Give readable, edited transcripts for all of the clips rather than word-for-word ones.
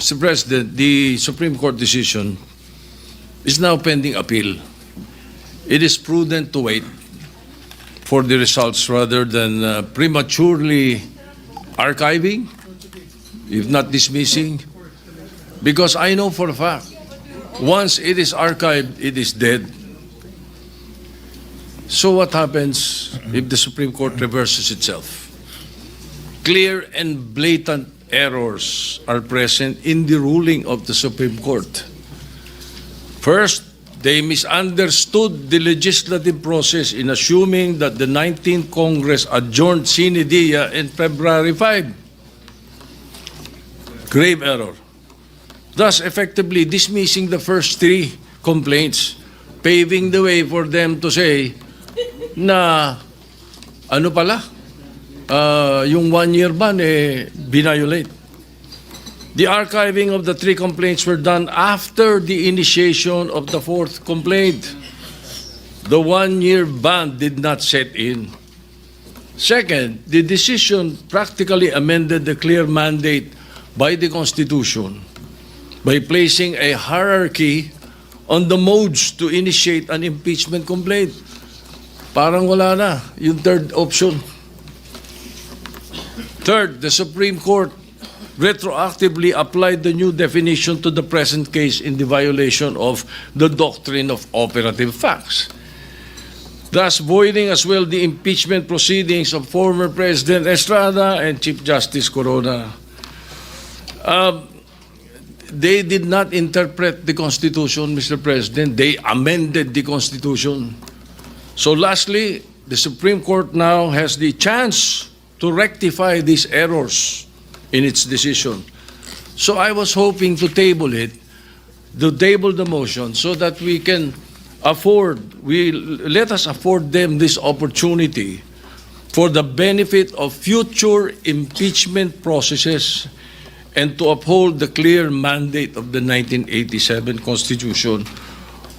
Mr. President, the Supreme Court decision is now pending appeal. It is prudent to wait for the results rather than prematurely archiving, if not dismissing, because I know for a fact, once it is archived, it is dead. So what happens if the Supreme Court reverses itself? Clear and blatant errors are present in the ruling of the Supreme Court. First, they misunderstood the legislative process in assuming that the 19th Congress adjourned sine die in February 5. Grave error. Thus effectively dismissing the first three complaints, paving the way for them to say na ano pala, yung 1-year ban binayolate. The archiving of the three complaints were done after the initiation of the fourth complaint. The 1-year ban did not set in. Second, the decision practically amended the clear mandate by the Constitution by placing a hierarchy on the modes to initiate an impeachment complaint. Parang wala na yung third option. Third, the Supreme Court retroactively applied the new definition to the present case in the violation of the doctrine of operative facts, thus voiding as well the impeachment proceedings of former President Estrada and Chief Justice Corona. They did not interpret the Constitution, Mr. President. They amended the Constitution. So lastly, the Supreme Court now has the chance to rectify these errors in its decision. So I was hoping to table the motion so that we can let us afford them this opportunity for the benefit of future impeachment processes and to uphold the clear mandate of the 1987 Constitution.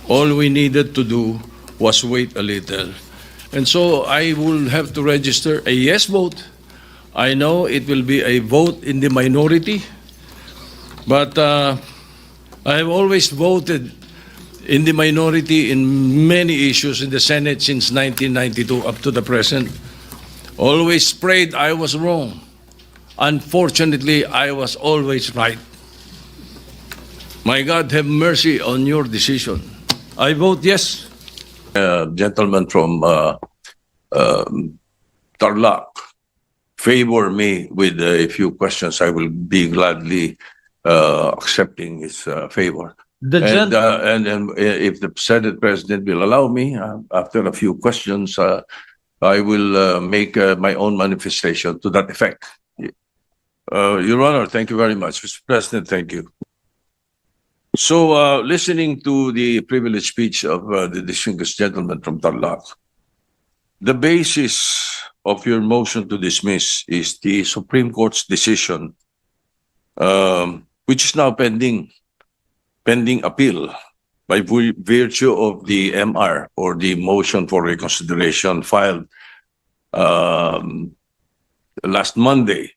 All we needed to do was wait a little. And so I will have to register a yes vote. I know it will be a vote in the minority, but I have always voted in the minority in many issues in the Senate since 1992 up to the present. Always prayed I was wrong. Unfortunately, I was always right. My God, have mercy on your decision. I vote yes. Gentleman from Tarlac favor me with a few questions. I will be gladly accepting his favor. And if the Senate President will allow me, after a few questions, I will make my own manifestation to that effect. Your Honor, thank you very much. Mr. President, thank you. So, listening to the privileged speech of the distinguished gentleman from Tarlac, the basis of your motion to dismiss is the Supreme Court's decision, which is now pending appeal by virtue of the MR or the motion for reconsideration filed last Monday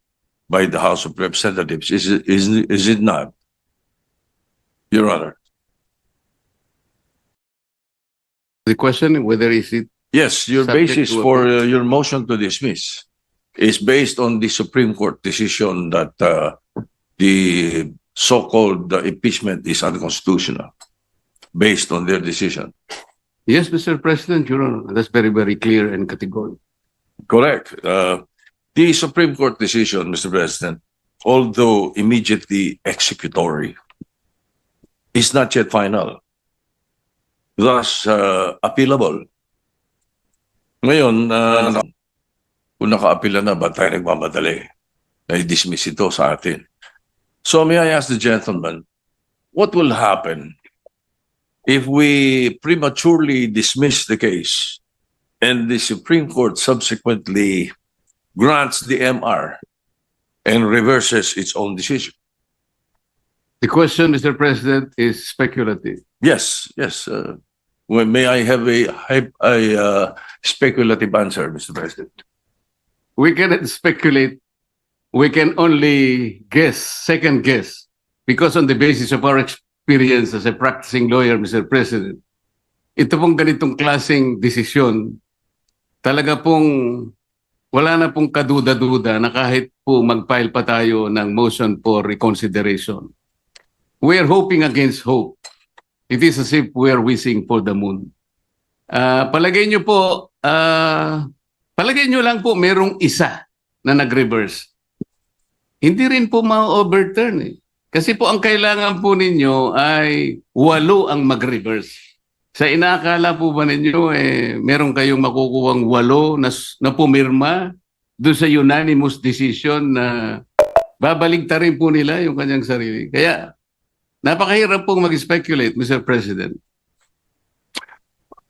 by the House of Representatives. Is it not, Your Honor? The question whether is it Yes, your subject basis to for appeal? your motion to dismiss is based on the Supreme Court decision that the so-called impeachment is unconstitutional, based on their decision. Yes, Mr. President, Your Honor, that's very, very clear and categorical. Correct. The Supreme Court decision, Mr. President, although immediately executory, is not yet final, thus appealable. Ngayon, kung naka-apila na, ba't tayo nagmamadali? Na-dismiss ito sa atin. So may I ask the gentleman, what will happen if we prematurely dismiss the case and the Supreme Court subsequently grants the MR and reverses its own decision? The question, Mr. President, is speculative. Yes, yes. May I have a speculative answer, Mr. President? We cannot speculate. We can only guess, second guess, because on the basis of our experience as a practicing lawyer, Mr. President, ito pong ganitong klaseng desisyon, talaga pong wala na pong kaduda-duda na kahit po mag-file pa tayo ng motion for reconsideration. We're hoping against hope. It is as if we're wishing for the moon. Palagay nyo po, palagay nyo lang po merong isa na nag-reverse. Hindi rin po ma-overturn eh. Kasi po ang kailangan po ninyo ay 8 ang mag-reverse. Sa inaakala po ba ninyo, meron kayong makukuhang 8 na pumirma doon sa unanimous decision na babaligtarin po nila yung kanyang sarili. Kaya napakahirap pong mag-speculate, Mr. President.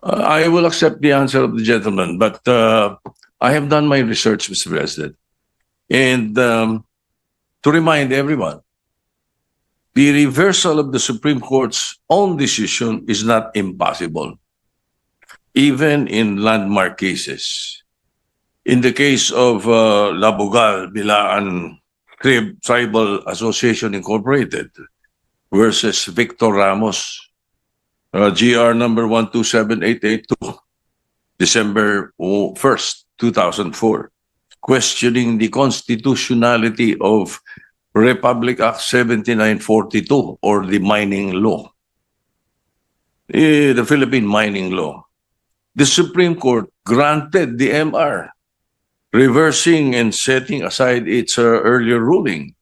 I will accept the answer of the gentleman, but I have done my research, Mr. President. And to remind everyone, the reversal of the Supreme Court's own decision is not impossible, even in landmark cases. In the case of Labugal, Bilaan Tribal Association Incorporated versus Victor Ramos, GR number 127882, December 1st, 2004, questioning the constitutionality of Republic Act 7942 or the mining law, the Philippine mining law. The Supreme Court granted the MR, reversing and setting aside its earlier ruling.